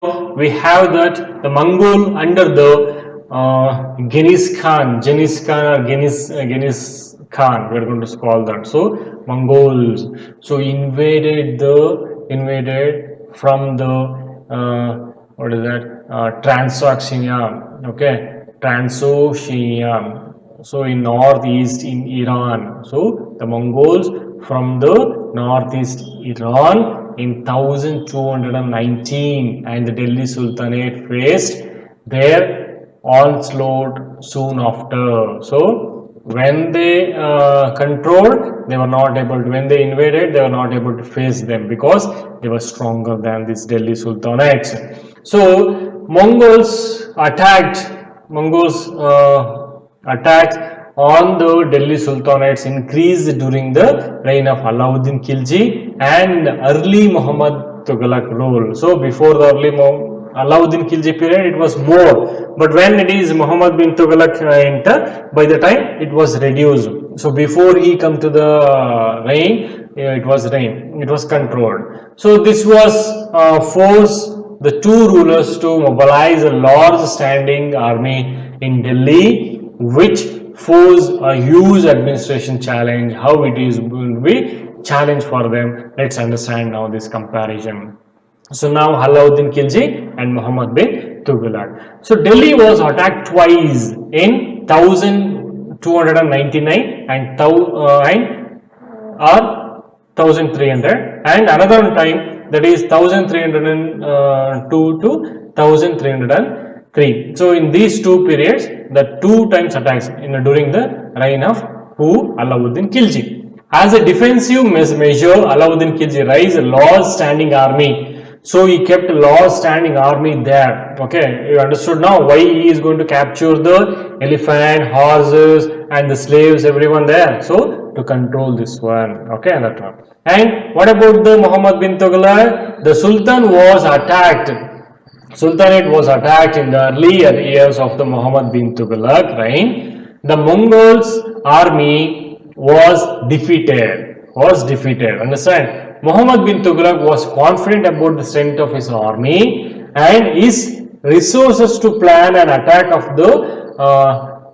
we have that the Mongol under the Genghis Khan or Genghis Khan, we are going to call that. So Mongols, so invaded from the what is that Transoxiana, okay, Transoxiana. So in northeast in Iran, so the Mongols from the northeast Iran in 1219, and the Delhi Sultanate faced their onslaught soon after. So when they controlled, they were not able to, when they invaded, they were not able to face them because they were stronger than this Delhi Sultanates. So Mongols attacks on the Delhi Sultanates increased during the reign of Alauddin Khilji and early Muhammad Tughlaq rule. So before the early Alauddin Khilji period, it was more, but when it is Muhammad bin Tughlaq enter, by the time it was reduced. So before he come to the reign, it was controlled. So this was force the two rulers to mobilize a large standing army in Delhi, which forced a huge administration challenge. How it is going to be challenge for them? Let's understand now this comparison. So now Alauddin Khilji and Muhammad bin Tughlaq. So Delhi was attacked twice in 1299 and or 1300, and another time, that is 1302 to 1303. So in these two periods, the two times attacks during the reign of who? Alauddin Khilji. As a defensive measure, Alauddin Khilji raised a large standing army. So he kept a large standing army there. Okay, you understood now why he is going to capture the elephant, horses, and the slaves, everyone there. So to control this one. Okay, that one. And what about the Muhammad bin Tughlaq? The Sultan was attacked. Sultanate was attacked in the earlier years of the Muhammad bin Tughlaq reign. The Mongols army was defeated. Understand? Muhammad bin Tughlaq was confident about the strength of his army and his resources to plan an attack of the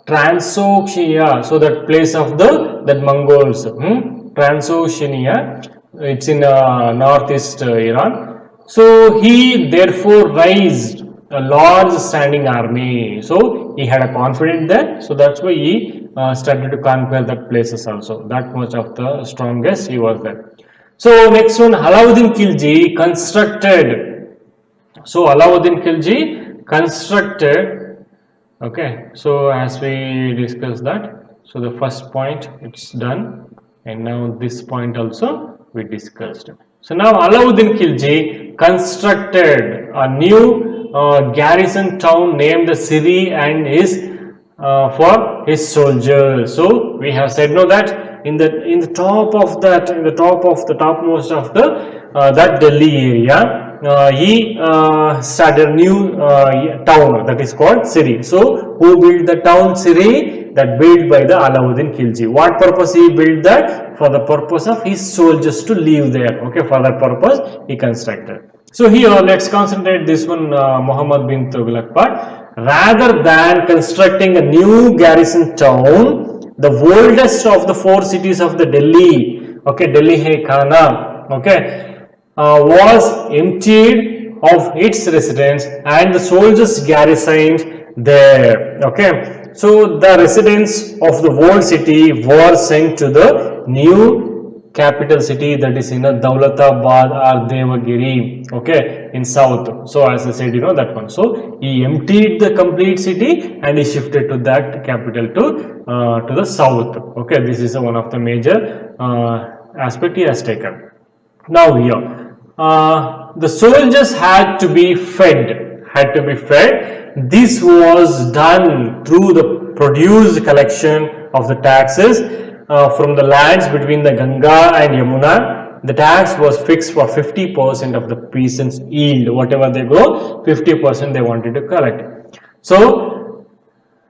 Transoxiana. So that place of the that Mongols, Transoxiana, it's in northeast Iran. So he therefore raised a large standing army. So he had a confidence there. So that's why he started to conquer that places also. That much of the strongest he was there. So next one, Alauddin Khilji constructed. So Alauddin Khilji constructed. Okay. So as we discussed that. So the first point it's done, and now this point also we discussed. So now Alauddin Khilji constructed a new garrison town named Siri and his for his soldiers. So we have said no that in the top of that, in the topmost of the that Delhi area, he started a new town that is called Siri. So who built the town Siri? That built by the Alauddin Khilji. What purpose he built that? For the purpose of his soldiers to live there. Okay, for that purpose he constructed. So here let's concentrate this one Muhammad bin Tughlaq part. Rather than constructing a new garrison town, the oldest of the four cities of the Delhi, okay, Delhi Hai Khana, okay, was emptied of its residents and the soldiers garrisoned there. Okay, so the residents of the old city were sent to the new capital city, that is in Daulatabad or Devagiri, okay, in south. So as I said, that one. So he emptied the complete city and he shifted to that capital to the south. Okay, this is one of the major aspect he has taken. Now here, the soldiers had to be fed. This was done through the produce collection of the taxes from the lands between the Ganga and Yamuna. The tax was fixed for 50% of the peasants' yield. Whatever they grow, 50% they wanted to collect. So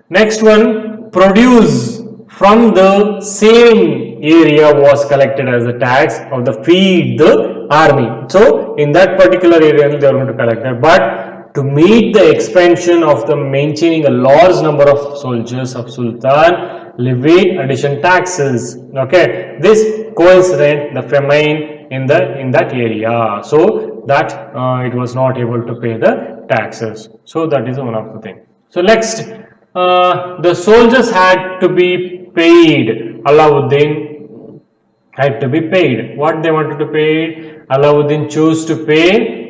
next one, produce from the same area was collected as the tax of the feed the army. So in that particular area they are going to collect that. But to meet the expansion of the maintaining a large number of soldiers of Sultan levied addition taxes. Okay, this coincident the famine in that area, so that it was not able to pay the taxes. So that is one of the thing. So next, the soldiers had to be paid. Alauddin had to be paid. What they wanted to pay? Alauddin chose to pay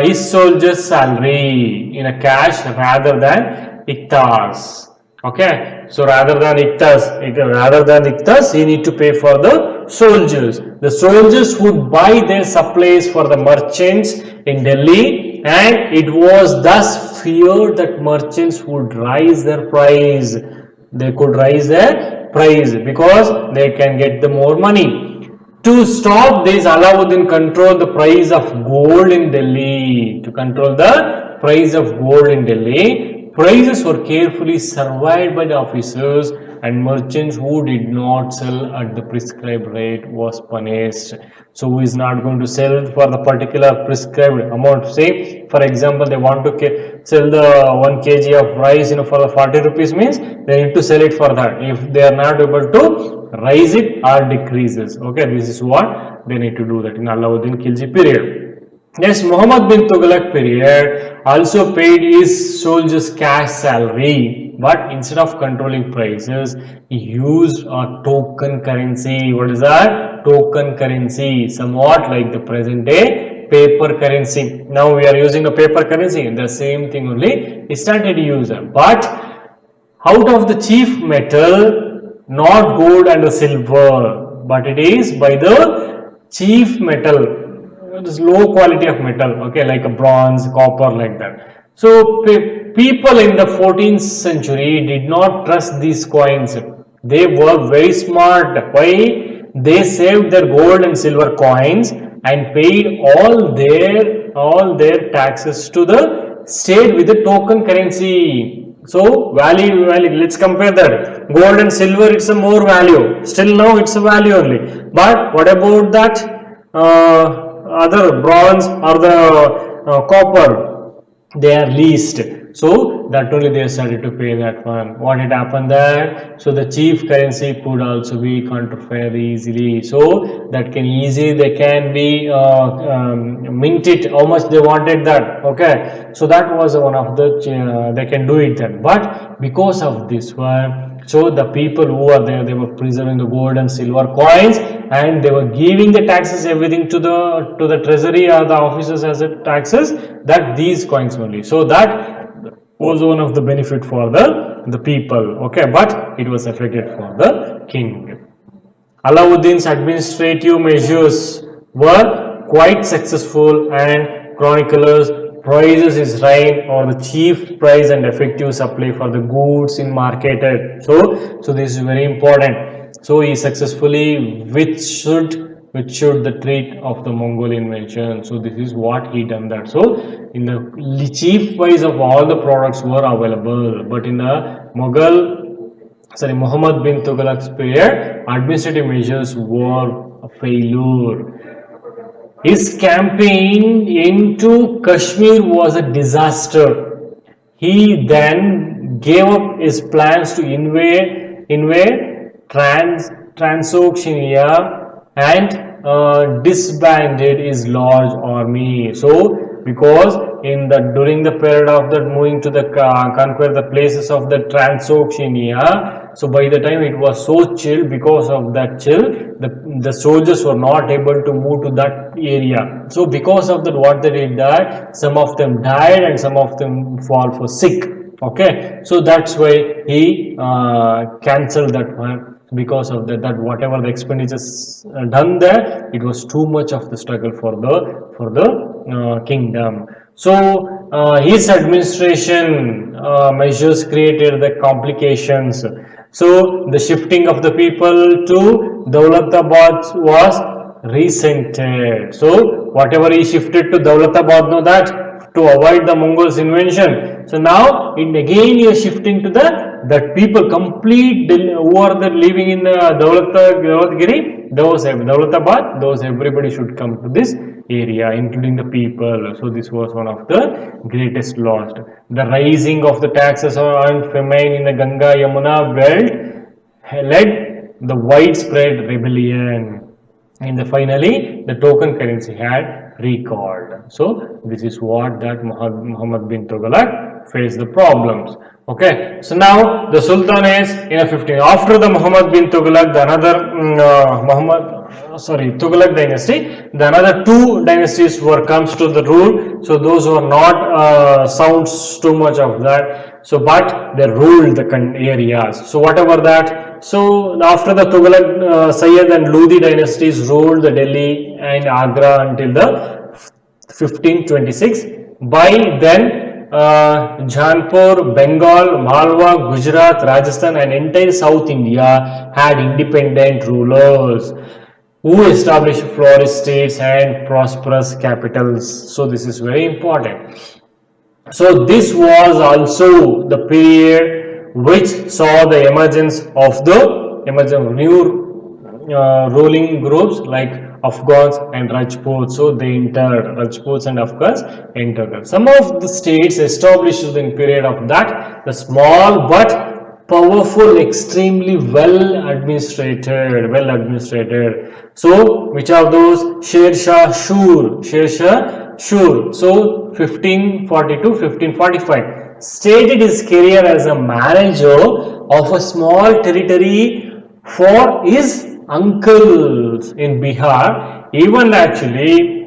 his soldiers' salary in a cash rather than iktas. Okay, so rather than iktas, he need to pay for the soldiers. The soldiers would buy their supplies for the merchants in Delhi, and it was thus feared that merchants would raise their price. They could raise their price because they can get the more money. To stop this, Alauddin controlled the price of gold in Delhi. To control the price of gold in Delhi, prices were carefully surveyed by the officers, and merchants who did not sell at the prescribed rate was punished. So who is not going to sell for the particular prescribed amount? Say for example they want to sell the 1 kg of rice for the 40 rupees, means they need to sell it for that. If they are not able to raise it or decreases, okay, this is what they need to do that in Alauddin Khilji period. Yes, Muhammad bin Tughlaq period also paid his soldiers cash salary, but instead of controlling prices, he used a token currency. What is that? Token currency, somewhat like the present day paper currency. Now we are using a paper currency, the same thing only he started to use them. But out of the chief metal, not gold and silver, but it is by the chief metal. It is low quality of metal, okay, like a bronze, copper, like that. So people in the 14th century did not trust these coins. They were very smart. Why? They saved their gold and silver coins and paid all their taxes to the state with the token currency. So value, let's compare that. Gold and silver, it's a more value. Still now it's a value only. But what about that other bronze or the copper? They are leased. So that only they started to pay that one. What had happened there? So the chief currency could also be counterfeit easily. So that they can be mint it how much they wanted that. Okay. So that was one of the they can do it then. But because of this one, so the people who are there, they were preserving the gold and silver coins, and they were giving the taxes, everything to the treasury or the officers as a taxes, that these coins only. So that was one of the benefit for the people, okay, but it was affected for the king. Alauddin's administrative measures were quite successful, and chroniclers praises his reign or the chief price and effective supply for the goods in marketed. So this is very important. So he successfully withstood the threat of the Mongol invasion. So this is what he done that. So in the chief price of all the products were available, but in the Muhammad bin Tughlaq's period, administrative measures were a failure. His campaign into Kashmir was a disaster. He then gave up his plans to invade Transoxiana and disbanded his large army. So because during the period of that moving to the conquer the places of the Transoxiana, so by the time it was so chill, because of that chill, the soldiers were not able to move to that area. So because of that, what they did that, some of them died and some of them fall for sick. Okay, so that's why he cancelled that one. Because of that whatever the expenditures done there, it was too much of the struggle for the kingdom. So his administration measures created the complications. So the shifting of the people to Daulatabad was resented. So whatever he shifted to Daulatabad, know that to avoid the Mongols invasion. So now again he is shifting to the that people complete who are the living in Dawlatgiri, those Dawlatabad, those everybody should come to this area, including the people. So this was one of the greatest loss. The rising of the taxes on famine in the Ganga Yamuna belt led the widespread rebellion, and finally the token currency had recalled. So this is what that Muhammad bin Tughlaq faced the problems. Okay, so now the Sultan is in a 15. After the Muhammad bin Tughlaq, the another Tughlaq dynasty, the another two dynasties were comes to the rule. So those were not sounds too much of that. So but they ruled the areas. So whatever that. So after the Tughlaq, Sayyid and Lodi dynasties ruled the Delhi and Agra until the 1526. By then, Jhanpur, Bengal, Malwa, Gujarat, Rajasthan, and entire South India had independent rulers who established flourishing states and prosperous capitals. So this is very important. So this was also the period which saw the emergence of new ruling groups like Afghans and Rajputs. So they entered, Rajputs and Afghans entered. Some of the states established in period of that, the small but powerful, extremely well administrated. So which are those? Sher Shah Shur. So 1542 1545 stated his career as a manager of a small territory for his uncles in Bihar. Even actually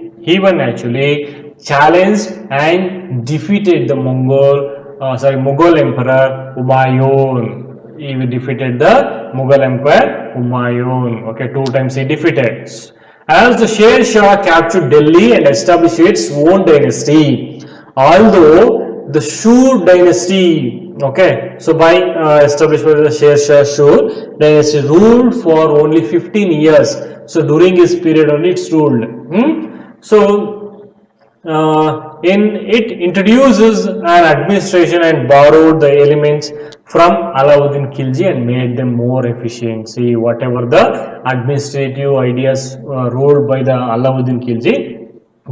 challenged and defeated the Mughal Emperor Humayun. He defeated the Mughal Emperor Humayun. Okay, two times he defeated. As the Sher Shah captured Delhi and established its own dynasty, although the Shur dynasty, okay, so by establishment of the Sher Shah Shur dynasty ruled for only 15 years. So during his period only it's ruled. So it introduces an administration and borrowed the elements from Alauddin Khilji and made them more efficient. See, whatever the administrative ideas ruled by the Alauddin Khilji,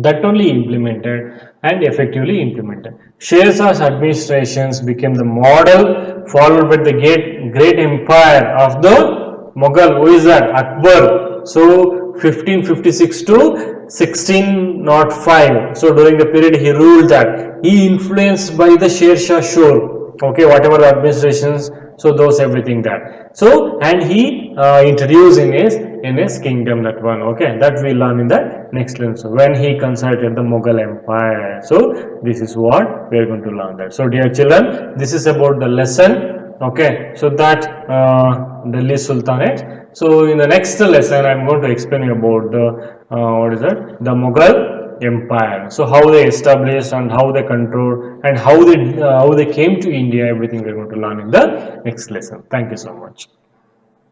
that only implemented and effectively implemented. Sher Shah's administrations became the model followed by the great empire of the Mughal. Who is that? Akbar. So 1556 to 1605. So during the period he ruled that. He influenced by the Sher Shah Shur. Okay, whatever the administrations, so those everything that. So and he introduced in his kingdom that one. Okay, that we learn in the next lesson when he consulted the Mughal Empire. So this is what we are going to learn that. So dear children, this is about the lesson. Okay, so that Delhi Sultanate. So in the next lesson, I am going to explain about the the Mughal Empire. So how they established and how they controlled and how they came to India. Everything we are going to learn in the next lesson. Thank you so much.